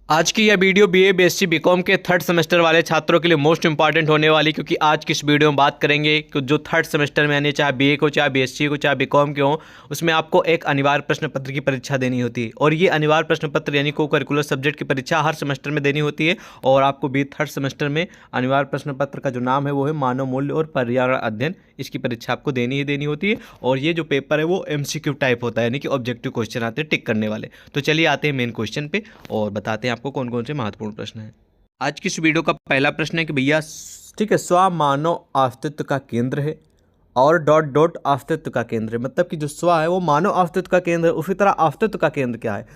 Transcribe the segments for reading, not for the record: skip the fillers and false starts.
आज की यह वीडियो बीए बीएससी बीकॉम के थर्ड सेमेस्टर वाले छात्रों के लिए मोस्ट इंपॉर्टेंट होने वाली, क्योंकि आज की इस वीडियो में बात करेंगे कि जो थर्ड सेमेस्टर में यानी चाहे बीए को, चाहे बीएससी को, चाहे बीकॉम के हो, उसमें आपको एक अनिवार्य प्रश्न पत्र की परीक्षा देनी होती है। और ये अनिवार्य प्रश्न पत्र यानी को करिकुलर सब्जेक्ट की परीक्षा हर सेमेस्टर में देनी होती है। और आपको बी थर्ड सेमेस्टर में अनिवार्य प्रश्न पत्र का जो नाम है वो है मानव मूल्य और पर्यावरण अध्ययन। इसकी परीक्षा आपको देनी ही देनी होती है। और ये जो पेपर है वो एमसीक्यू टाइप होता है, यानी कि ऑब्जेक्टिव क्वेश्चन आते हैं टिक करने वाले। तो चलिए आते हैं मेन क्वेश्चन पे और बताते हैं आपको कौन कौन से महत्वपूर्ण प्रश्न है। आज की इस वीडियो का पहला प्रश्न है कि भैया ठीक है, स्व मानव अस्तित्व का केंद्र है और डॉट डॉट अस्तित्व का केंद्र है। मतलब कि जो स्व है वो मानव अस्तित्व का केंद्र है, उसी तरह अस्तित्व का केंद्र क्या है,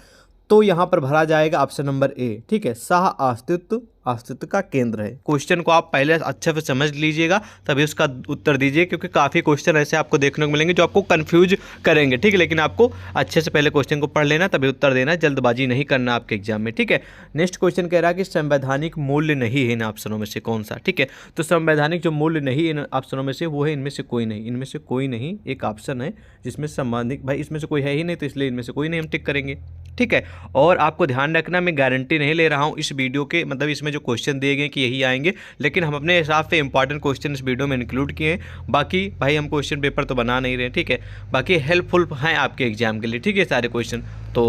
तो यहाँ पर भरा जाएगा ऑप्शन नंबर ए। ठीक है, सह अस्तित्व अस्तित्व का केंद्र है। क्वेश्चन को आप पहले अच्छे से समझ लीजिएगा तभी उसका उत्तर दीजिए, क्योंकि काफ़ी क्वेश्चन ऐसे आपको देखने को मिलेंगे जो आपको कंफ्यूज करेंगे। ठीक है, लेकिन आपको अच्छे से पहले क्वेश्चन को पढ़ लेना तभी उत्तर देना, जल्दबाजी नहीं करना आपके एग्जाम में। ठीक है, नेक्स्ट क्वेश्चन कह रहा है कि संवैधानिक मूल्य नहीं है इन ऑप्शनों में से कौन सा। ठीक है, तो संवैधानिक जो मूल्य नहीं इन ऑप्शनों में से वो है इनमें से कोई नहीं। इनमें से कोई नहीं एक ऑप्शन है जिसमें संवैधानिक, भाई इसमें से कोई है ही नहीं, तो इसलिए इनमें से कोई नहीं हम टिक करेंगे। ठीक है, और आपको ध्यान रखना, मैं गारंटी नहीं ले रहा हूँ इस वीडियो के, मतलब इसमें जो क्वेश्चन दिए गए कि यही आएंगे, लेकिन हम अपने हिसाब से इंपॉर्टेंट क्वेश्चन इस वीडियो में इंक्लूड किए हैं। बाकी भाई हम क्वेश्चन पेपर तो बना नहीं रहे। ठीक है, बाकी हेल्पफुल हैं आपके एग्जाम के लिए। ठीक है, सारे क्वेश्चन तो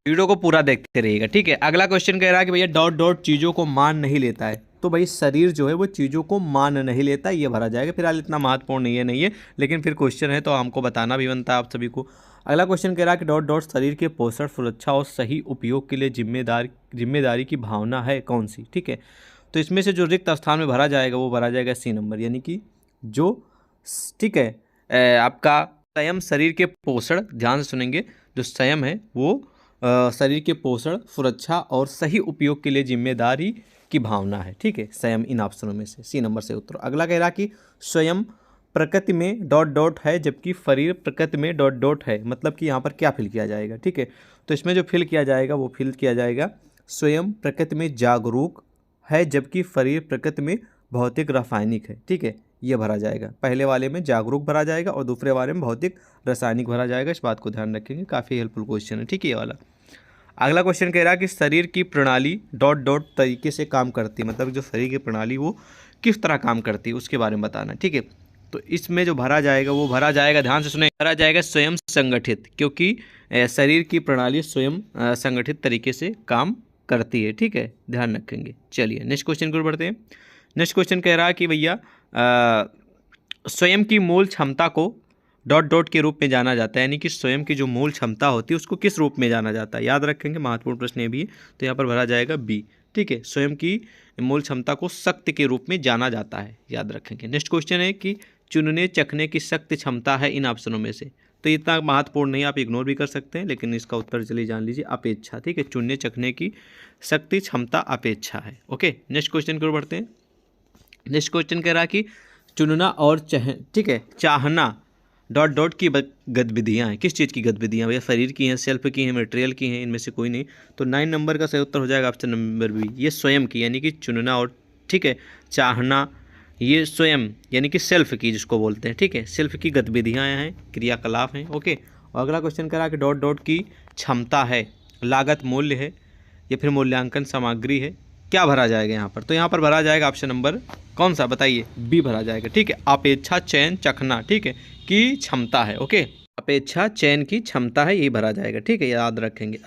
वीडियो को पूरा देखते रहिएगा। ठीक है, अगला क्वेश्चन कह रहा है कि भैया डॉट डॉट चीज़ों को मान नहीं लेता है। तो भाई शरीर जो है वो चीज़ों को मान नहीं लेता, ये भरा जाएगा। फिलहाल इतना महत्वपूर्ण नहीं है, लेकिन फिर क्वेश्चन है तो हमको बताना भी बनता है आप सभी को। अगला क्वेश्चन कह रहा है कि डॉट डॉट शरीर के पोषण, सुरक्षा और सही उपयोग के लिए जिम्मेदारी की भावना है कौन सी। ठीक है, तो इसमें से जो रिक्त स्थान में भरा जाएगा वो भरा जाएगा सी नंबर, यानी कि जो ठीक है आपका संयम शरीर के पोषण, ध्यान से सुनेंगे, जो संयम है वो शरीर के पोषण, सुरक्षा और सही उपयोग के लिए जिम्मेदारी की भावना है। ठीक है, संयम इन ऑप्शनों में से सी नंबर से उत्तर। अगला कह रहा कि स्वयं प्रकृति में डॉट डॉट है जबकि शरीर प्रकृति में डॉट डॉट है। मतलब कि यहाँ पर क्या फिल किया जाएगा। ठीक है, तो इसमें जो फिल किया जाएगा वो फिल किया जाएगा स्वयं प्रकृति में जागरूक है जबकि शरीर प्रकृति में भौतिक रासायनिक है। ठीक है, ये भरा जाएगा। पहले वाले में जागरूक भरा जाएगा और दूसरे वाले में भौतिक रासायनिक भरा जाएगा। इस बात को ध्यान रखेंगे, काफ़ी हेल्पफुल क्वेश्चन है। ठीक है, ये वाला। अगला क्वेश्चन कह रहा है कि शरीर की प्रणाली डॉट डॉट तरीके से काम करती है। मतलब जो शरीर की प्रणाली वो किस तरह काम करती है उसके बारे में बताना। ठीक है, तो इसमें जो भरा जाएगा वो भरा जाएगा, ध्यान से सुने, भरा जाएगा स्वयं संगठित, क्योंकि शरीर की प्रणाली स्वयं संगठित तरीके से काम करती है। ठीक है, ध्यान रखेंगे। चलिए नेक्स्ट क्वेश्चन की ओर बढ़ते हैं। नेक्स्ट क्वेश्चन कह रहा है कि भैया स्वयं की मूल क्षमता को डॉट डॉट के रूप में जाना जाता है, यानी कि स्वयं की जो मूल क्षमता होती है उसको किस रूप में जाना जाता है, याद रखेंगे, महत्वपूर्ण प्रश्न ये भी है। तो यहाँ पर भरा जाएगा बी। ठीक है, स्वयं की मूल क्षमता को शक्ति के रूप में जाना जाता है, याद रखेंगे। नेक्स्ट क्वेश्चन है कि चुनने चखने की शक्ति क्षमता है इन ऑप्शनों में से। तो इतना महत्वपूर्ण नहीं, आप इग्नोर भी कर सकते हैं, लेकिन इसका उत्तर चलिए जान लीजिए अपेक्षा। ठीक है, चुनने चखने की शक्ति क्षमता अपेक्षा है। ओके, नेक्स्ट क्वेश्चन की ओर बढ़ते हैं। नेक्स्ट क्वेश्चन कह रहा है कि चुनना और ठीक है, चाहना डॉट डॉट की गतिविधियाँ हैं। किस चीज़ की गतिविधियाँ भैया, शरीर की हैं, सेल्फ की हैं, मटेरियल की हैं, इनमें से कोई नहीं। तो 9 नंबर का सही उत्तर हो जाएगा ऑप्शन नंबर बी, ये स्वयं की, यानी कि चुनना और ठीक है चाहना, ये स्वयं यानी कि सेल्फ की जिसको बोलते हैं। ठीक है, सेल्फ की गतिविधियाँ हैं, क्रियाकलाप हैं। ओके, और अगला क्वेश्चन करा कि डॉट डॉट की क्षमता है, लागत मूल्य है या फिर मूल्यांकन सामग्री है, क्या भरा जाएगा यहाँ पर। तो यहाँ पर भरा जाएगा ऑप्शन नंबर कौन सा बताइए, बी भरा जाएगा। ठीक है, अपेक्षा चयन चखना, ठीक है, की क्षमता है। ओके, अपेक्षा चयन की क्षमता है, ये भरा जाएगा। ठीक है, याद रखेंगे,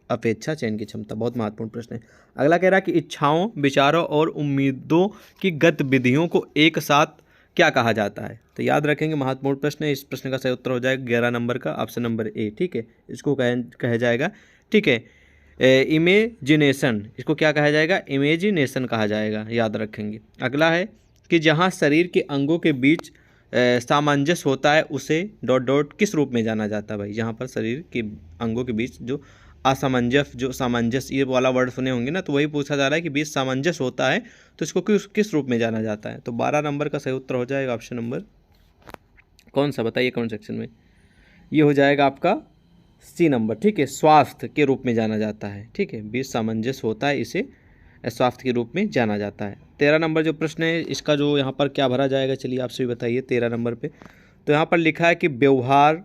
अपेक्षा चयन की क्षमता, बहुत महत्वपूर्ण प्रश्न है। अगला कह रहा है कि इच्छाओं, विचारों और उम्मीदों की गतिविधियों को एक साथ क्या कहा जाता है। तो याद रखेंगे, महत्वपूर्ण प्रश्न है। इस प्रश्न का सही उत्तर हो जाएगा 11 नंबर का ऑप्शन नंबर ए। ठीक है, इसको कहा जाएगा, ठीक है, इमेजिनेशन, इसको क्या कहा जाएगा, इमेजिनेशन कहा जाएगा, याद रखेंगे। अगला है कि जहाँ शरीर के अंगों के बीच सामंजस्य होता है उसे डॉट डॉट किस रूप में जाना जाता है। भाई जहाँ पर शरीर के अंगों के बीच जो असामंजस्य, जो सामंजस्य ये वाला वर्ड सुने होंगे ना, तो वही पूछा जा रहा है कि बीच सामंजस्य होता है तो इसको किस रूप में जाना जाता है। तो 12 नंबर का सही उत्तर हो जाएगा ऑप्शन नंबर कौन सा बताइए कमेंट सेक्शन में, ये हो जाएगा आपका सी नंबर। ठीक है, स्वास्थ्य के रूप में जाना जाता है। ठीक है, बीच सामंजस्य होता है, इसे स्वास्थ्य के रूप में जाना जाता है। 13 नंबर जो प्रश्न है इसका जो यहाँ पर क्या भरा जाएगा, चलिए आपसे भी बताइए 13 नंबर पे। तो यहाँ पर लिखा है कि व्यवहार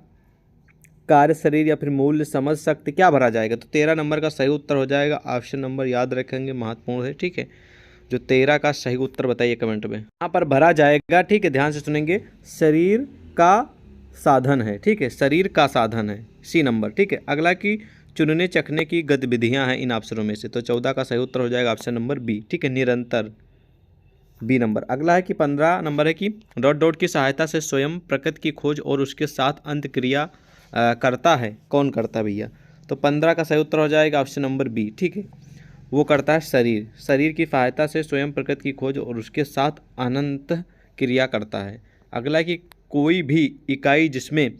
कार्य शरीर या फिर मूल्य समझ शक्ति, क्या भरा जाएगा? तो 13 नंबर का सही उत्तर हो जाएगा ऑप्शन नंबर, याद रखेंगे, महत्वपूर्ण है, ठीक है। जो 13 का सही उत्तर बताइए कमेंट में। यहाँ पर भरा जाएगा, ठीक है, ध्यान से सुनेंगे, शरीर का साधन है, ठीक है, शरीर का साधन है, सी नंबर, ठीक है। अगला की चुनने चखने की गतिविधियां हैं इन अवसरों में से, तो 14 का सही उत्तर हो जाएगा ऑप्शन नंबर बी, ठीक है, निरंतर, बी नंबर। अगला है कि 15 नंबर है कि डॉट डॉट की सहायता से स्वयं प्रकृति की खोज और उसके साथ अंत क्रिया करता है, कौन करता है भैया? तो 15 का सही उत्तर हो जाएगा ऑप्शन नंबर बी, ठीक है, वो करता है शरीर, शरीर की सहायता से स्वयं प्रकृति की खोज और उसके साथ अनंत क्रिया करता है। अगला कि कोई भी इकाई जिसमें,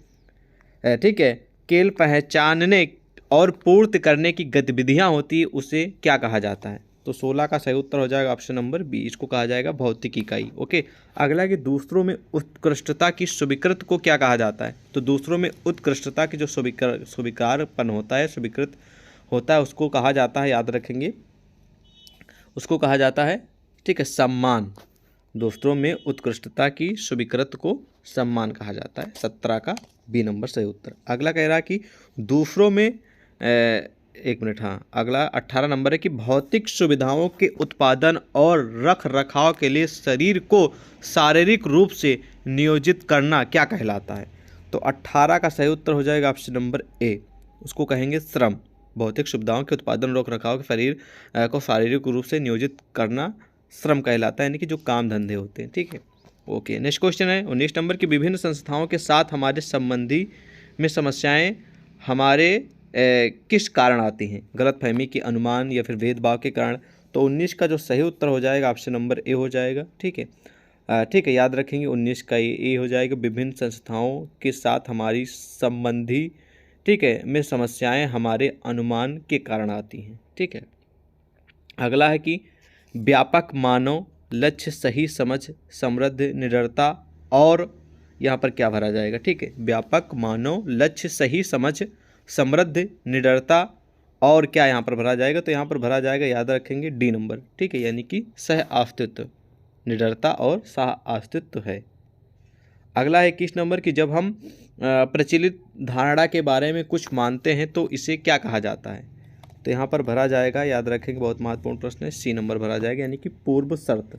ठीक है, केवल पहचानने और पूर्ति करने की गतिविधियां होती है उसे क्या कहा जाता है? तो 16 का सही उत्तर हो जाएगा ऑप्शन नंबर बी, इसको कहा जाएगा भौतिक इकाई, ओके। अगला कि दूसरों में उत्कृष्टता की स्वीकृत को क्या कहा जाता है? तो दूसरों में उत्कृष्टता की जो स्वीकारपन होता है, स्वीकृत होता है, उसको कहा जाता है, याद रखेंगे, उसको कहा जाता है, ठीक है, सम्मान। दूसरों में उत्कृष्टता की स्वीकृत को सम्मान कहा जाता है, 17 का बी नंबर सही उत्तर। अगला कह रहा है कि दूसरों में एक मिनट, हाँ, अगला 18 नंबर है कि भौतिक सुविधाओं के उत्पादन और रख रखाव के लिए शरीर को शारीरिक रूप से नियोजित करना क्या कहलाता है? तो 18 का सही उत्तर हो जाएगा ऑप्शन नंबर ए, उसको कहेंगे श्रम। भौतिक सुविधाओं के उत्पादन रख रखाव के शरीर को शारीरिक रूप से नियोजित करना श्रम कहलाता है, यानी कि जो काम धंधे होते हैं, ठीक है, ओके। नेक्स्ट क्वेश्चन है 19 नंबर की विभिन्न संस्थाओं के साथ हमारे संबंधी में समस्याएं हमारे किस कारण आती हैं? गलतफहमी के, अनुमान या फिर भेदभाव के कारण। तो 19 का जो सही उत्तर हो जाएगा ऑप्शन नंबर ए हो जाएगा, ठीक है, ठीक है, याद रखेंगे 19 का ए हो जाएगा, विभिन्न संस्थाओं के साथ हमारी संबंधी, ठीक है, में समस्याएं हमारे अनुमान के कारण आती हैं, ठीक है। अगला है कि व्यापक मानव लक्ष्य, सही समझ, समृद्ध, निडरता, और यहाँ पर क्या भरा जाएगा? ठीक है, व्यापक मानव लक्ष्य, सही समझ, समृद्ध, निडरता, और क्या यहाँ पर भरा जाएगा? तो यहाँ पर भरा जाएगा, याद रखेंगे, डी नंबर, ठीक है, यानी कि सह अस्तित्व, निडरता और सह अस्तित्व है। अगला है 21 नंबर की जब हम प्रचलित धारणा के बारे में कुछ मानते हैं तो इसे क्या कहा जाता है? तो यहाँ पर भरा जाएगा, याद रखेंगे, बहुत महत्वपूर्ण प्रश्न है, सी नंबर भरा जाएगा, यानी कि पूर्व शर्त।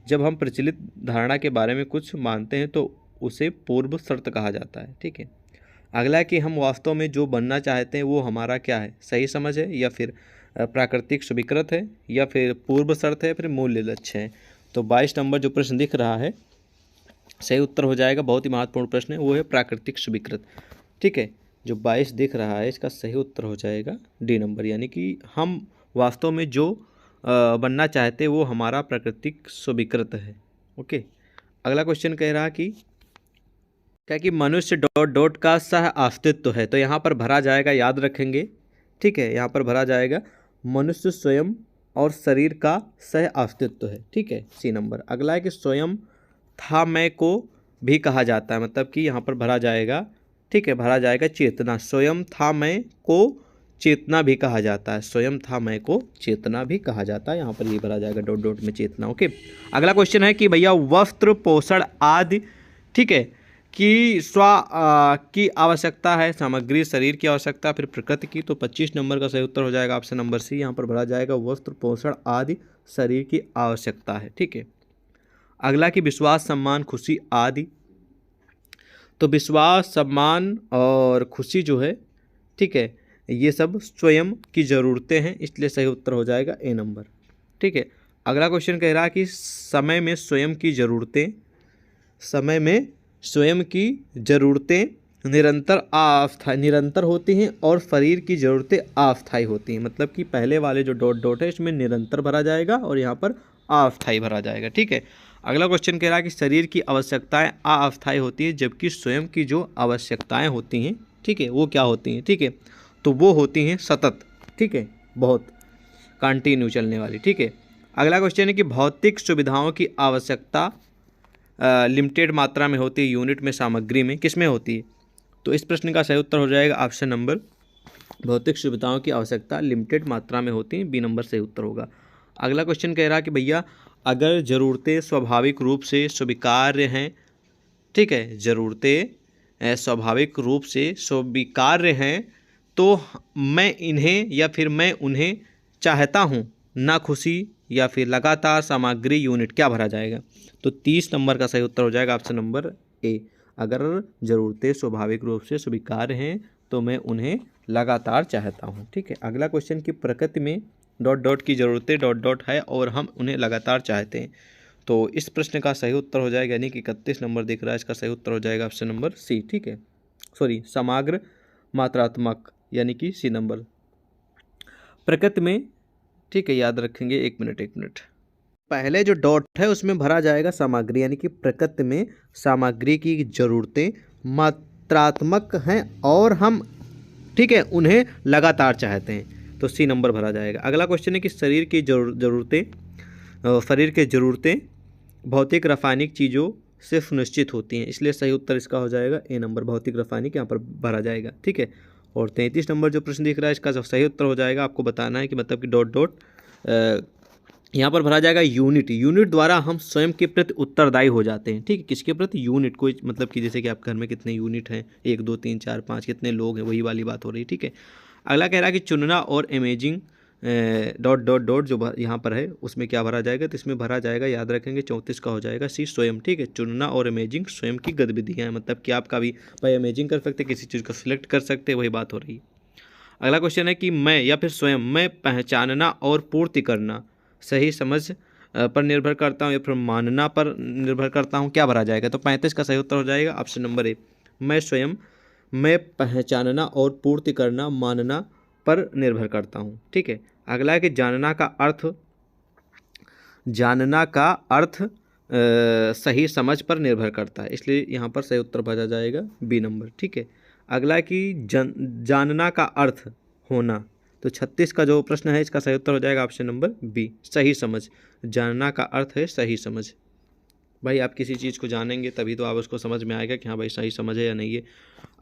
जब हम प्रचलित धारणा के बारे में कुछ मानते हैं तो उसे पूर्व शर्त कहा जाता है, ठीक है। अगला है कि हम वास्तव में जो बनना चाहते हैं वो हमारा क्या है? सही समझ है, या फिर प्राकृतिक स्वीकृत है, या फिर पूर्व शर्त है, फिर मूल्य लक्ष्य है। तो 22 नंबर जो प्रश्न दिख रहा है सही उत्तर हो जाएगा, बहुत ही महत्वपूर्ण प्रश्न है, वो है प्राकृतिक स्वीकृत, ठीक है। जो 22 दिख रहा है इसका सही उत्तर हो जाएगा डी नंबर, यानी कि हम वास्तव में जो बनना चाहते हैं वो हमारा प्राकृतिक स्वीकृत है, ओके। अगला क्वेश्चन कह रहा कि क्या कि मनुष्य डॉट डॉट का सह अस्तित्व है, तो यहाँ पर भरा जाएगा, याद रखेंगे, ठीक है, यहाँ पर भरा जाएगा मनुष्य स्वयं और शरीर का सह अस्तित्व है, ठीक है, सी नंबर। अगला है कि स्वयं था मैं को भी कहा जाता है, मतलब कि यहाँ पर भरा जाएगा, ठीक है, भरा जाएगा चेतना, स्वयं था मैं को चेतना भी कहा जाता है, स्वयं था मैं को चेतना भी कहा जाता है, यहाँ पर ये भरा जाएगा डॉट डॉट में चेतना, ओके। अगला क्वेश्चन है कि भैया वस्त्र, पोषण आदि, ठीक है, की की आवश्यकता है, सामग्री शरीर की आवश्यकता, फिर प्रकृति की। तो 25 नंबर का सही उत्तर हो जाएगा ऑप्शन नंबर सी, यहाँ पर भरा जाएगा वस्त्र, पोषण आदि शरीर की आवश्यकता है, ठीक है। अगला कि विश्वास, सम्मान, खुशी आदि। तो विश्वास, सम्मान और खुशी जो है, ठीक है, ये सब स्वयं की ज़रूरतें हैं, इसलिए सही उत्तर हो जाएगा ए नंबर, ठीक है। अगला क्वेश्चन कह रहा है कि समय में स्वयं की ज़रूरतें, समय में स्वयं की ज़रूरतें निरंतर होती हैं और शरीर की ज़रूरतें अस्थायी होती हैं, मतलब कि पहले वाले जो डॉट डॉट है इसमें निरंतर भरा जाएगा और यहाँ पर अस्थायी भरा जाएगा, ठीक है। अगला क्वेश्चन कह रहा है कि शरीर की आवश्यकताएं अस्थायी होती हैं जबकि स्वयं की जो आवश्यकताएं होती हैं, ठीक है, वो क्या होती हैं? ठीक है, तो वो होती हैं सतत, ठीक है, बहुत कंटिन्यू चलने वाली, ठीक है। अगला क्वेश्चन है कि भौतिक सुविधाओं की आवश्यकता लिमिटेड मात्रा में होती है, यूनिट में, सामग्री में, किस में होती है? तो इस प्रश्न का सही उत्तर हो जाएगा ऑप्शन नंबर, भौतिक सुविधाओं की आवश्यकता लिमिटेड मात्रा में होती है, बी नंबर सही उत्तर होगा। अगला क्वेश्चन कह रहा है कि भैया अगर ज़रूरतें स्वाभाविक रूप से स्वीकार्य हैं, ठीक है, ज़रूरतें स्वाभाविक रूप से स्वीकार्य हैं तो मैं इन्हें या फिर मैं उन्हें चाहता हूँ, ना खुशी या फिर लगातार सामग्री यूनिट, क्या भरा जाएगा? तो 30 नंबर का सही उत्तर हो जाएगा ऑप्शन नंबर ए। अगर ज़रूरतें स्वाभाविक रूप से स्वीकार्य हैं तो मैं उन्हें लगातार चाहता हूँ। ठीक है, अगला क्वेश्चन की प्रकृति में डॉट डॉट की ज़रूरतें डॉट डॉट है और हम उन्हें लगातार चाहते हैं। तो इस प्रश्न का सही उत्तर हो जाएगा, यानी कि 31 नंबर दिख रहा है, इसका सही उत्तर हो जाएगा ऑप्शन नंबर सी। ठीक है, सॉरी, समग्र मात्रात्मक, यानी कि सी नंबर। प्रकृति में, ठीक है, याद रखेंगे, एक मिनट, पहले जो डॉट है उसमें भरा जाएगा सामग्री, यानी कि प्रकृति में सामग्री की ज़रूरतें मात्रात्मक हैं और हम, ठीक है, उन्हें लगातार चाहते हैं, तो सी नंबर भरा जाएगा। अगला क्वेश्चन है कि शरीर की ज़रूरतें भौतिक रासायनिक चीज़ों से सुनिश्चित होती हैं, इसलिए सही उत्तर इसका हो जाएगा ए नंबर, भौतिक रासायनिक यहाँ पर भरा जाएगा। ठीक है, और 33 नंबर जो प्रश्न दिख रहा है इसका सही उत्तर हो जाएगा, आपको बताना है कि मतलब कि डॉट डॉट यहाँ पर भरा जाएगा यूनिट द्वारा हम स्वयं के प्रति उत्तरदायी हो जाते हैं। ठीक है, किसके प्रति? यूनिट, कोई मतलब कि जैसे कि आप घर में कितने यूनिट हैं, 1 2 3 4 5, कितने लोग हैं, वही वाली बात हो रही है। ठीक है, अगला कह रहा है कि चुनना और इमेजिंग डॉट डॉट डॉट जो यहाँ पर है उसमें क्या भरा जाएगा? तो इसमें भरा जाएगा, याद रखेंगे, 34 का हो जाएगा सी, स्वयं। ठीक है, चुनना और इमेजिंग स्वयं की गतिविधियाँ हैं, मतलब कि आपका भी भाई इमेजिंग कर सकते, किसी चीज़ को सिलेक्ट कर सकते, वही बात हो रही है। अगला क्वेश्चन है कि मैं या फिर स्वयं में पहचानना और पूर्ति करना सही समझ पर निर्भर करता हूँ या फिर मानना पर निर्भर करता हूँ, क्या भरा जाएगा? तो 35 का सही उत्तर हो जाएगा ऑप्शन नंबर ए, मैं स्वयं में पहचानना और पूर्ति करना मानना पर निर्भर करता हूँ। ठीक है, अगला है कि जानना का अर्थ सही समझ पर निर्भर करता है, इसलिए यहाँ पर सही उत्तर भरा जाएगा बी नंबर। ठीक है, अगला कि जानना का अर्थ होना, तो 36 का जो प्रश्न है इसका सही उत्तर हो जाएगा ऑप्शन नंबर बी, सही समझ। जानना का अर्थ है सही समझ। भाई आप किसी चीज़ को जानेंगे तभी तो आप उसको समझ में आएगा कि हाँ भाई सही समझ है या नहीं है।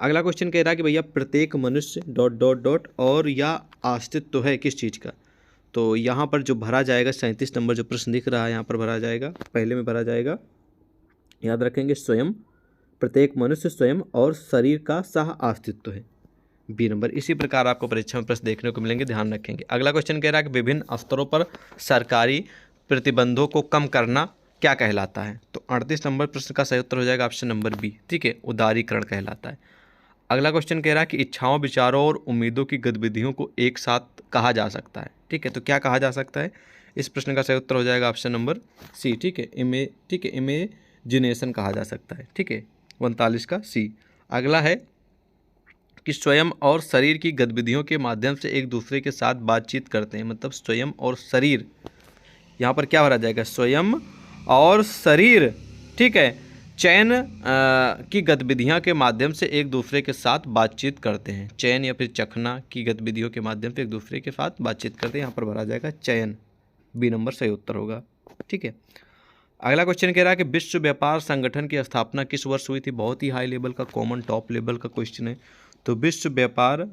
अगला क्वेश्चन कह रहा है कि भैया प्रत्येक मनुष्य डॉट डॉट डॉट और या अस्तित्व है किस चीज़ का? तो यहाँ पर जो भरा जाएगा 37 नंबर जो प्रश्न दिख रहा है यहाँ पर भरा जाएगा, पहले में भरा जाएगा, याद रखेंगे, स्वयं, प्रत्येक मनुष्य स्वयं और शरीर का सह अस्तित्व है, बी नंबर। इसी प्रकार आपको परीक्षा में प्रश्न देखने को मिलेंगे, ध्यान रखेंगे। अगला क्वेश्चन कह रहा है कि विभिन्न स्तरों पर सरकारी प्रतिबंधों को कम करना क्या कहलाता है? तो 38 नंबर प्रश्न का सही उत्तर हो जाएगा ऑप्शन नंबर बी। ठीक है, उदारीकरण कहलाता है। अगला क्वेश्चन कह रहा है कि इच्छाओं, विचारों और उम्मीदों की गतिविधियों को एक साथ कहा जा सकता है। ठीक है, तो क्या कहा जा सकता है? इस प्रश्न का सही उत्तर हो जाएगा ऑप्शन नंबर सी। ठीक है, इमेजिनेशन कहा जा सकता है। ठीक है, 39 का सी। अगला है कि स्वयं और शरीर की गतिविधियों के माध्यम से एक दूसरे के साथ बातचीत करते हैं, मतलब स्वयं और शरीर, यहाँ पर क्या भरा जाएगा? स्वयं और शरीर। ठीक है, चयन की गतिविधियाँ के माध्यम से एक दूसरे के साथ बातचीत करते हैं, चयन या फिर चखना की गतिविधियों के माध्यम से एक दूसरे के साथ बातचीत करते हैं, यहाँ पर भरा जाएगा चयन, बी नंबर सही उत्तर होगा। ठीक है, अगला क्वेश्चन कह रहा है कि विश्व व्यापार संगठन की स्थापना किस वर्ष हुई थी? बहुत ही हाई लेवल का, कॉमन टॉप लेवल का क्वेश्चन है। तो विश्व व्यापार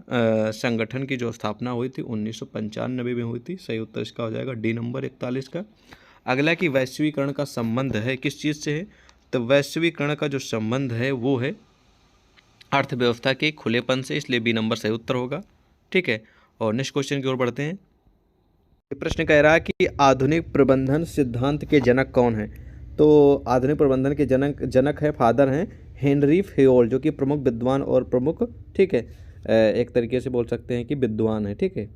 संगठन की जो स्थापना हुई थी 1995 में हुई थी, सही उत्तर इसका हो जाएगा डी नंबर 41 का। अगला कि वैश्वीकरण का संबंध है किस चीज़ से है? तो वैश्वीकरण का जो संबंध है वो है अर्थव्यवस्था के खुलेपन से, इसलिए बी नंबर सही उत्तर होगा। ठीक है, और नेक्स्ट क्वेश्चन की ओर बढ़ते हैं। प्रश्न कह रहा है कि आधुनिक प्रबंधन सिद्धांत के जनक कौन है? तो आधुनिक प्रबंधन के जनक है, फादर हैं हेनरी फेयोल, जो कि प्रमुख विद्वान और प्रमुख, ठीक है, एक तरीके से बोल सकते हैं कि विद्वान है। ठीक है,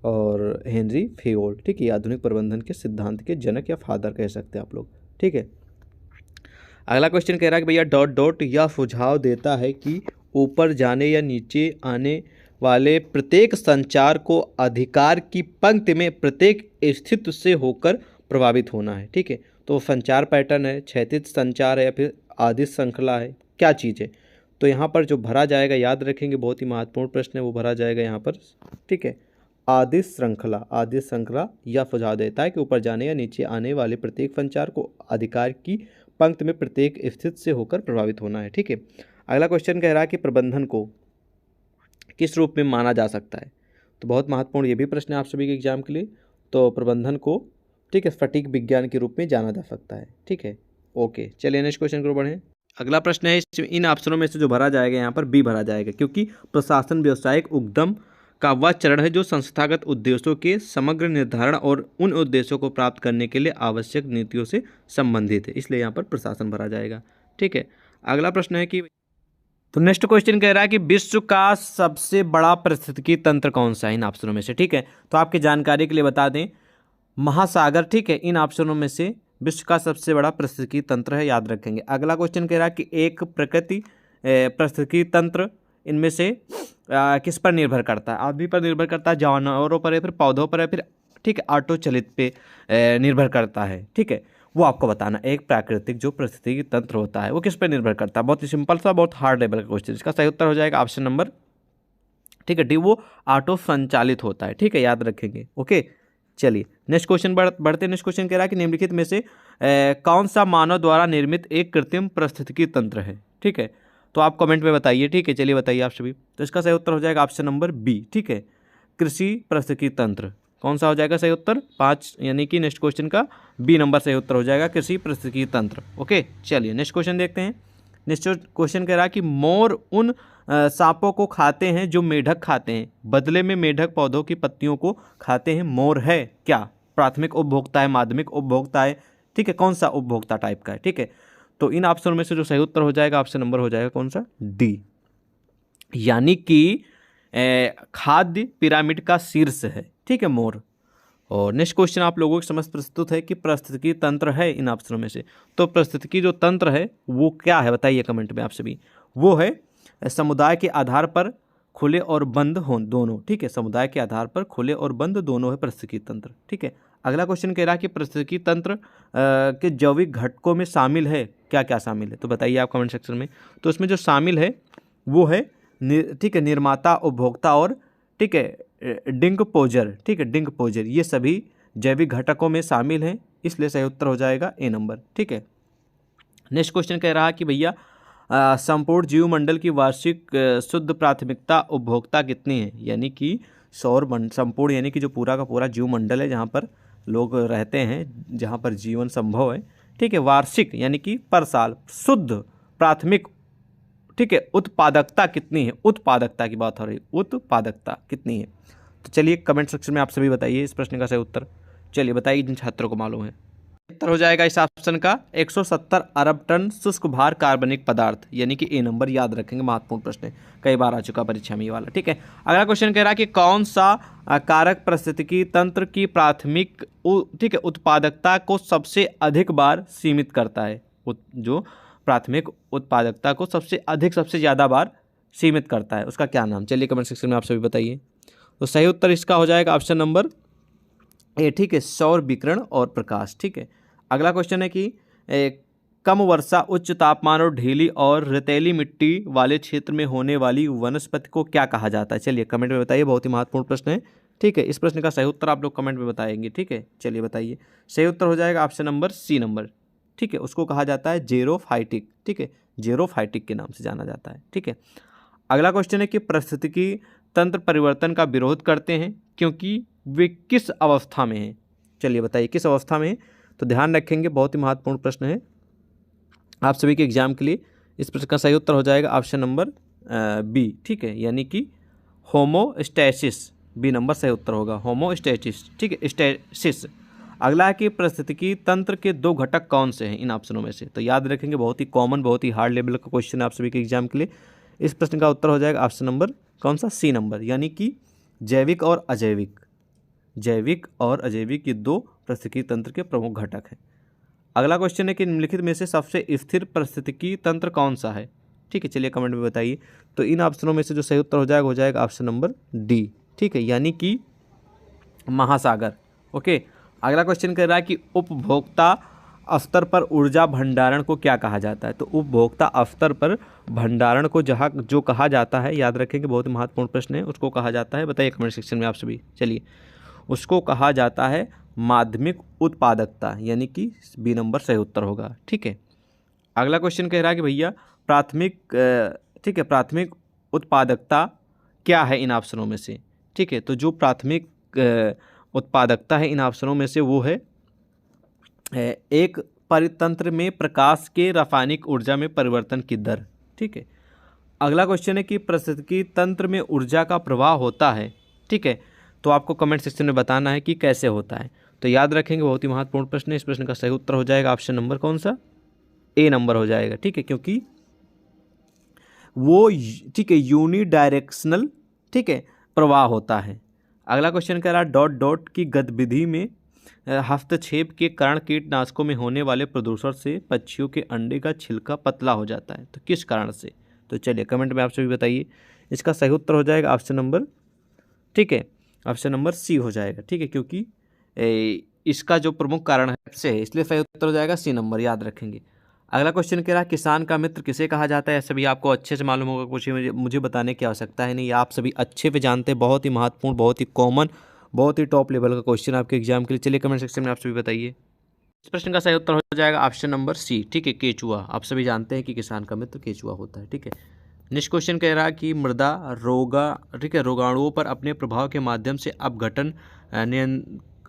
और हेनरी फेयोल, ठीक है, आधुनिक प्रबंधन के सिद्धांत के जनक या फादर कह सकते हैं आप लोग। ठीक है, अगला क्वेश्चन कह रहा है कि भैया डॉट डॉट यह सुझाव देता है कि ऊपर जाने या नीचे आने वाले प्रत्येक संचार को अधिकार की पंक्ति में प्रत्येक स्थिति से होकर प्रभावित होना है। ठीक है, तो संचार पैटर्न है, क्षैतिज संचार है या फिर आदि श्रृंखला है, क्या चीज़ है? तो यहाँ पर जो भरा जाएगा, याद रखेंगे, बहुत ही महत्वपूर्ण प्रश्न है, वो भरा जाएगा यहाँ पर। ठीक है, आदि श्रृंखला यह सुझाव देता है कि ऊपर जाने या नीचे आने वाले प्रत्येक संचार को अधिकार की पंक्ति में प्रत्येक स्थिति से होकर प्रभावित होना है। ठीक है, अगला क्वेश्चन कह रहा है कि प्रबंधन को किस रूप में माना जा सकता है? तो बहुत महत्वपूर्ण ये भी प्रश्न है आप सभी के एग्जाम के लिए। तो प्रबंधन को, ठीक है, सटीक विज्ञान के रूप में जाना जा सकता है। ठीक है, ओके, चलिए नेक्स्ट क्वेश्चन की ओर बढ़ें। अगला प्रश्न है, इन ऑप्शनों में से जो भरा जाएगा यहाँ पर बी भरा जाएगा, क्योंकि प्रशासन व्यावसायिक उद्यम का वह चरण है जो संस्थागत उद्देश्यों के समग्र निर्धारण और उन उद्देश्यों को प्राप्त करने के लिए आवश्यक नीतियों से संबंधित है, इसलिए यहाँ पर प्रशासन भरा जाएगा। ठीक है, अगला प्रश्न है कि तो नेक्स्ट क्वेश्चन कह रहा है कि विश्व का सबसे बड़ा पारिस्थितिकी तंत्र कौन सा है इन ऑप्शनों में से। ठीक है, तो आपकी जानकारी के लिए बता दें, महासागर। ठीक है, इन ऑप्शनों में से विश्व का सबसे बड़ा पारिस्थितिकी तंत्र है, याद रखेंगे। अगला क्वेश्चन कह रहा है कि एक प्रकृति पारिस्थितिकी तंत्र इनमें से किस पर निर्भर करता है। आदमी पर निर्भर करता है, जानवरों पर है, फिर पौधों पर है, फिर ठीक है ऑटो चलित पे निर्भर करता है। ठीक है, वो आपको बताना। एक प्राकृतिक जो पारिस्थितिकी तंत्र होता है वो किस पर निर्भर करता है। बहुत ही सिंपल सा, बहुत हार्ड लेवल का क्वेश्चन। इसका सही उत्तर हो जाएगा ऑप्शन नंबर, ठीक है, डी, वो ऑटो संचालित होता है। ठीक है, याद रखेंगे। ओके, चलिए नेक्स्ट क्वेश्चन बढ़ते। नेक्स्ट क्वेश्चन कह रहा है कि निम्नलिखित में से कौन सा मानव द्वारा निर्मित एक कृत्रिम पारिस्थितिकी तंत्र है। ठीक है, तो आप कमेंट में बताइए। ठीक है, चलिए बताइए आप सभी। तो इसका सही उत्तर हो जाएगा ऑप्शन नंबर बी। ठीक है, कृषि पारिस्थितिकी तंत्र। कौन सा हो जाएगा सही उत्तर? 5, यानी कि नेक्स्ट क्वेश्चन का बी नंबर सही उत्तर हो जाएगा, कृषि पारिस्थितिकी तंत्र। ओके, चलिए नेक्स्ट क्वेश्चन देखते हैं। नेक्स्ट क्वेश्चन कह रहा है कि मोर उन सांपों को खाते हैं जो मेढक खाते हैं, बदले में मेढक पौधों की पत्तियों को खाते हैं, मोर है क्या? प्राथमिक उपभोक्ता है, माध्यमिक उपभोक्ता है, ठीक है, कौन सा उपभोक्ता टाइप का है? ठीक है, तो इन ऑप्शन में से जो सही उत्तर हो जाएगा ऑप्शन नंबर हो जाएगा कौन सा? डी, यानी कि खाद्य पिरामिड का शीर्ष है। ठीक है, मोर। और नेक्स्ट क्वेश्चन आप लोगों के समझ प्रस्तुत है कि पारिस्थितिकी तंत्र है इन ऑप्शनों में से, तो पारिस्थितिकी जो तंत्र है वो क्या है बताइए कमेंट में आप सभी। वो है समुदाय के आधार पर खुले और बंद हो दोनों। ठीक है, समुदाय के आधार पर खुले और बंद दोनों है पारिस्थितिकी तंत्र। ठीक है, अगला क्वेश्चन कह रहा है कि पारिस्थितिकी तंत्र के जैविक घटकों में शामिल है, क्या क्या शामिल है, तो बताइए आप कमेंट सेक्शन में। तो इसमें जो शामिल है वो है ठीक है, निर्माता, उपभोक्ता और ठीक है डिकम्पोजर। ठीक है, डिकम्पोजर, ये सभी जैविक घटकों में शामिल हैं, इसलिए सही उत्तर हो जाएगा ए नंबर। ठीक है, नेक्स्ट क्वेश्चन कह रहा है कि भैया संपूर्ण जीवमंडल की वार्षिक शुद्ध प्राथमिकता उपभोक्ता कितनी है, यानी कि संपूर्ण यानी कि जो पूरा का पूरा जीवमंडल है जहाँ पर लोग रहते हैं, जहाँ पर जीवन संभव है। ठीक है, वार्षिक यानी कि पर साल शुद्ध प्राथमिक, ठीक है, उत्पादकता कितनी है, उत्पादकता की बात हो रही, उत्पादकता कितनी है। तो चलिए कमेंट सेक्शन में आप सभी बताइए इस प्रश्न का सही उत्तर। चलिए बताइए जिन छात्रों को मालूम है। उत्तर हो जाएगा इस ऑप्शन का 170 अरब टन शुष्क भार कार्बनिक पदार्थ, यानी कि ए नंबर, याद रखेंगे, महत्वपूर्ण प्रश्न है, कई बार आ चुका परीक्षा में ये वाला। ठीक है, अगला क्वेश्चन कह रहा है कि कौन सा कारक पारिस्थितिकी तंत्र की प्राथमिक ठीक है उत्पादकता को सबसे अधिक बार सीमित करता है, जो प्राथमिक उत्पादकता को सबसे ज़्यादा बार सीमित करता है, उसका क्या नाम? चलिए कमेंट सेक्शन में आप सभी बताइए। तो सही उत्तर इसका हो जाएगा ऑप्शन नंबर ए। ठीक है, सौर विकिरण और प्रकाश। ठीक है, अगला क्वेश्चन है कि कम वर्षा, उच्च तापमान और ढीली और रेतीली मिट्टी वाले क्षेत्र में होने वाली वनस्पति को क्या कहा जाता है? चलिए कमेंट में बताइए, बहुत ही महत्वपूर्ण प्रश्न है। ठीक है, इस प्रश्न का सही उत्तर आप लोग कमेंट में बताएंगे। ठीक है, चलिए बताइए। सही उत्तर हो जाएगा ऑप्शन नंबर सी नंबर। ठीक है, उसको कहा जाता है जेरोफाइटिक। ठीक है, जेरोफाइटिक के नाम से जाना जाता है। ठीक है, अगला क्वेश्चन है कि पारिस्थितिकी तंत्र परिवर्तन का विरोध करते हैं क्योंकि वे किस अवस्था में हैं? चलिए बताइए किस अवस्था में है, तो ध्यान रखेंगे, बहुत ही महत्वपूर्ण प्रश्न है आप सभी के एग्जाम के लिए। इस प्रश्न का सही उत्तर हो जाएगा ऑप्शन नंबर बी। ठीक है, यानी कि होमोस्टैसिस, बी नंबर सही उत्तर होगा, होमोस्टैसिस। ठीक है, स्टैसिस। अगला है कि पारिस्थितिकी तंत्र के 2 घटक कौन से हैं इन ऑप्शनों में से, तो याद रखेंगे, बहुत ही कॉमन, बहुत ही हार्ड लेवल का क्वेश्चन है आप सभी के एग्जाम के लिए। इस प्रश्न का उत्तर हो जाएगा ऑप्शन नंबर कौन सा? सी नंबर, यानी कि जैविक और अजैविक। जैविक और अजैविक ये 2 पारिस्थितिकी तंत्र के प्रमुख घटक हैं। अगला क्वेश्चन है कि निम्नलिखित में से सबसे स्थिर पारिस्थितिकी तंत्र कौन सा है? ठीक है, चलिए कमेंट में बताइए। तो इन ऑप्शनों में से जो सही उत्तर हो जाएगा ऑप्शन नंबर डी। ठीक है, यानी कि महासागर। ओके, अगला क्वेश्चन कह रहा है कि उपभोक्ता स्तर पर ऊर्जा भंडारण को क्या कहा जाता है? तो उपभोक्ता स्तर पर भंडारण को जहाँ जो कहा जाता है, याद रखेंगे, बहुत महत्वपूर्ण प्रश्न है, उसको कहा जाता है, बताइए कमेंट सेक्शन में आप सभी। चलिए, उसको कहा जाता है माध्यमिक उत्पादकता, यानी कि बी नंबर सही उत्तर होगा। ठीक है, अगला क्वेश्चन कह रहा है कि भैया प्राथमिक ठीक है प्राथमिक उत्पादकता क्या है इन ऑप्शनों में से? ठीक है, तो जो प्राथमिक उत्पादकता है इन ऑप्शनों में से वो है एक परितंत्र में प्रकाश के रासायनिक ऊर्जा में परिवर्तन की दर। ठीक है, अगला क्वेश्चन है कि पारिस्थितिकी तंत्र में ऊर्जा का प्रवाह होता है। ठीक है, तो आपको कमेंट सेक्शन में बताना है कि कैसे होता है। तो याद रखेंगे, बहुत ही महत्वपूर्ण प्रश्न है। इस प्रश्न का सही उत्तर हो जाएगा ऑप्शन नंबर कौन सा, ए नंबर हो जाएगा। ठीक है, क्योंकि वो ठीक है यूनि डायरेक्शनल ठीक है प्रवाह होता है। अगला क्वेश्चन कह रहा है डॉट डॉट की गतिविधि में हस्तक्षेप के कारण कीटनाशकों में होने वाले प्रदूषण से पक्षियों के अंडे का छिलका पतला हो जाता है, तो किस कारण से? तो चलिए कमेंट में आप सभी बताइए। इसका सही उत्तर हो जाएगा ऑप्शन नंबर ठीक है ऑप्शन नंबर सी हो जाएगा। ठीक है, क्योंकि इसका जो प्रमुख कारण है से है, इसलिए सही उत्तर हो जाएगा सी नंबर, याद रखेंगे। अगला क्वेश्चन कह रहा है किसान का मित्र किसे कहा जाता है? सभी आपको अच्छे से मालूम होगा, कुछ मुझे बताने की आवश्यकता है नहीं, आप सभी अच्छे पे जानते हैं। बहुत ही महत्वपूर्ण, बहुत ही कॉमन, बहुत ही टॉप लेवल का क्वेश्चन आपके एग्जाम के लिए। चलिए कमेंट सेक्शन में आप सभी बताइए। इस प्रश्न का सही उत्तर हो जाएगा ऑप्शन नंबर सी। ठीक है, केचुआ। आप सभी जानते हैं कि किसान का मित्र केचुआ होता है। ठीक है, नेक्स्ट क्वेश्चन कह रहा है कि मृदा रोगाणुओं पर अपने प्रभाव के माध्यम से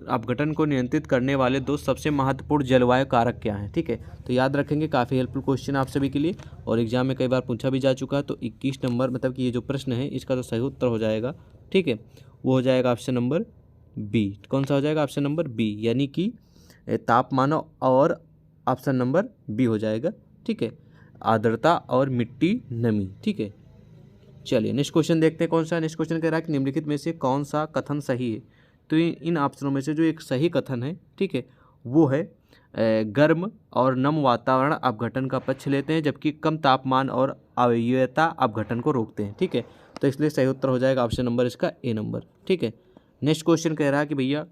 अपघटन को नियंत्रित करने वाले दो सबसे महत्वपूर्ण जलवायु कारक क्या हैं? ठीक है, तो याद रखेंगे, काफ़ी हेल्पफुल क्वेश्चन आप सभी के लिए और एग्जाम में कई बार पूछा भी जा चुका है। तो 21 नंबर मतलब कि ये जो प्रश्न है इसका तो सही उत्तर हो जाएगा। ठीक है, वो हो जाएगा ऑप्शन नंबर बी। कौन सा हो जाएगा? ऑप्शन नंबर बी, यानी कि तापमान और ऑप्शन नंबर बी हो जाएगा। ठीक है, आर्द्रता और मिट्टी नमी। ठीक है, चलिए नेक्स्ट क्वेश्चन देखते हैं कौन सा। नेक्स्ट क्वेश्चन कह रहा है कि निम्नलिखित में से कौन सा कथन सही है? तो इन ऑप्शनों में से जो एक सही कथन है, ठीक है, वो है गर्म और नम वातावरण अपघटन का पक्ष लेते हैं, जबकि कम तापमान और अवयवता अपघटन को रोकते हैं। ठीक है, तो इसलिए सही उत्तर हो जाएगा ऑप्शन नंबर इसका ए नंबर। ठीक है, नेक्स्ट क्वेश्चन कह रहा है कि भैया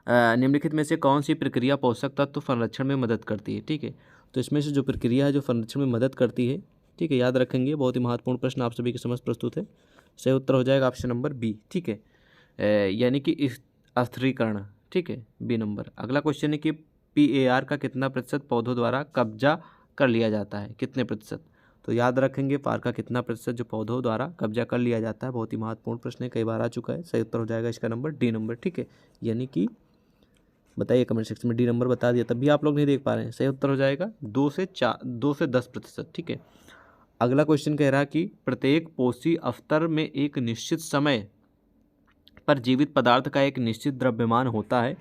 निम्नलिखित में से कौन सी प्रक्रिया पोषक तत्व संरक्षण में मदद करती है? ठीक है, तो इसमें से जो प्रक्रिया है जो संरक्षण में मदद करती है, ठीक है, याद रखेंगे, बहुत ही महत्वपूर्ण प्रश्न आप सभी के समझ प्रस्तुत है। सही उत्तर हो जाएगा ऑप्शन नंबर बी। ठीक है, यानी कि स्थिरीकरण। ठीक है, बी नंबर। अगला क्वेश्चन है कि PAR का कितना प्रतिशत पौधों द्वारा कब्जा कर लिया जाता है? कितने प्रतिशत? तो याद रखेंगे, पार का कितना प्रतिशत जो पौधों द्वारा कब्जा कर लिया जाता है, बहुत ही महत्वपूर्ण प्रश्न है, कई बार आ चुका है। सही उत्तर हो जाएगा इसका नंबर डी नंबर। ठीक है, यानी कि बताइए कमेंट सेक्शन में, डी नंबर बता दिया तब भी आप लोग नहीं देख पा रहे हैं। सही उत्तर हो जाएगा 2 से 10%। ठीक है, अगला क्वेश्चन कह रहा है कि प्रत्येक पोषी अवस्तर में एक निश्चित समय पर जीवित पदार्थ का एक निश्चित द्रव्यमान होता है।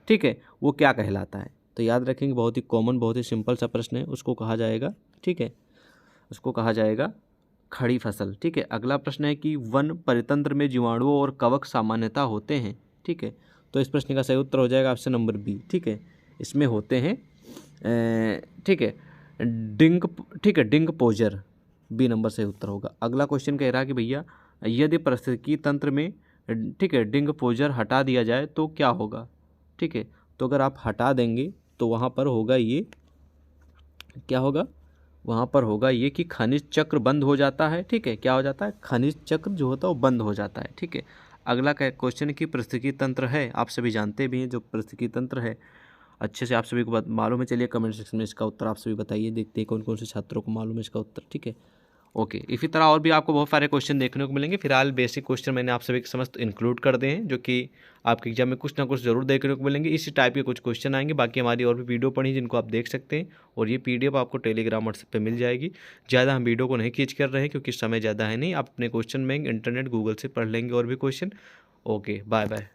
ठीक है, वो क्या कहलाता है? तो याद रखेंगे, बहुत ही कॉमन, बहुत ही सिंपल सा प्रश्न है, उसको कहा जाएगा, ठीक है, उसको कहा जाएगा खड़ी फसल। ठीक है, अगला प्रश्न है कि वन परितंत्र में जीवाणुओं और कवक सामान्यता होते हैं। ठीक है, तो इस प्रश्न का सही उत्तर हो जाएगा ऑप्शन नंबर बी। ठीक है, इसमें होते हैं ठीक है डिंग पोजर, बी नंबर सही उत्तर होगा। अगला क्वेश्चन कह रहा है कि भैया यदि पारिस्थितिकी तंत्र में ठीक है डिंग पोजर हटा दिया जाए तो क्या होगा? ठीक है, तो अगर आप हटा देंगे तो वहाँ पर होगा ये, क्या होगा? वहाँ पर होगा ये कि खनिज चक्र बंद हो जाता है। ठीक है, क्या हो जाता है? खनिज चक्र जो होता है वो बंद हो जाता है। ठीक है, अगला क्वेश्चन की पारिस्थितिकी तंत्र है, आप सभी जानते भी हैं जो पारिस्थितिकी तंत्र है अच्छे से आप सभी को मालूम है। चलिए कमेंट सेक्शन में इसका उत्तर आप सभी बताइए, देखते हैं कौन कौन से छात्रों को मालूम है इसका उत्तर। ठीक है, ओके, इसी तरह और भी आपको बहुत सारे क्वेश्चन देखने को मिलेंगे। फिलहाल बेसिक क्वेश्चन मैंने आप सभी के समस्त इंक्लूड कर दिए हैं, जो कि आपके एग्जाम में कुछ ना कुछ जरूर देखने को मिलेंगे। इसी टाइप के कुछ क्वेश्चन आएंगे, बाकी हमारी और भी वीडियो पढ़ी जिनको आप देख सकते हैं, और ये PDF आपको टेलीग्राम व्हाट्सएप पे मिल जाएगी। ज़्यादा हम वीडियो को नहीं खींच कर रहे हैं क्योंकि समय ज़्यादा है नहीं, आप अपने क्वेश्चन में इंटरनेट गूगल से पढ़ लेंगे और भी क्वेश्चन। Okay, bye bye.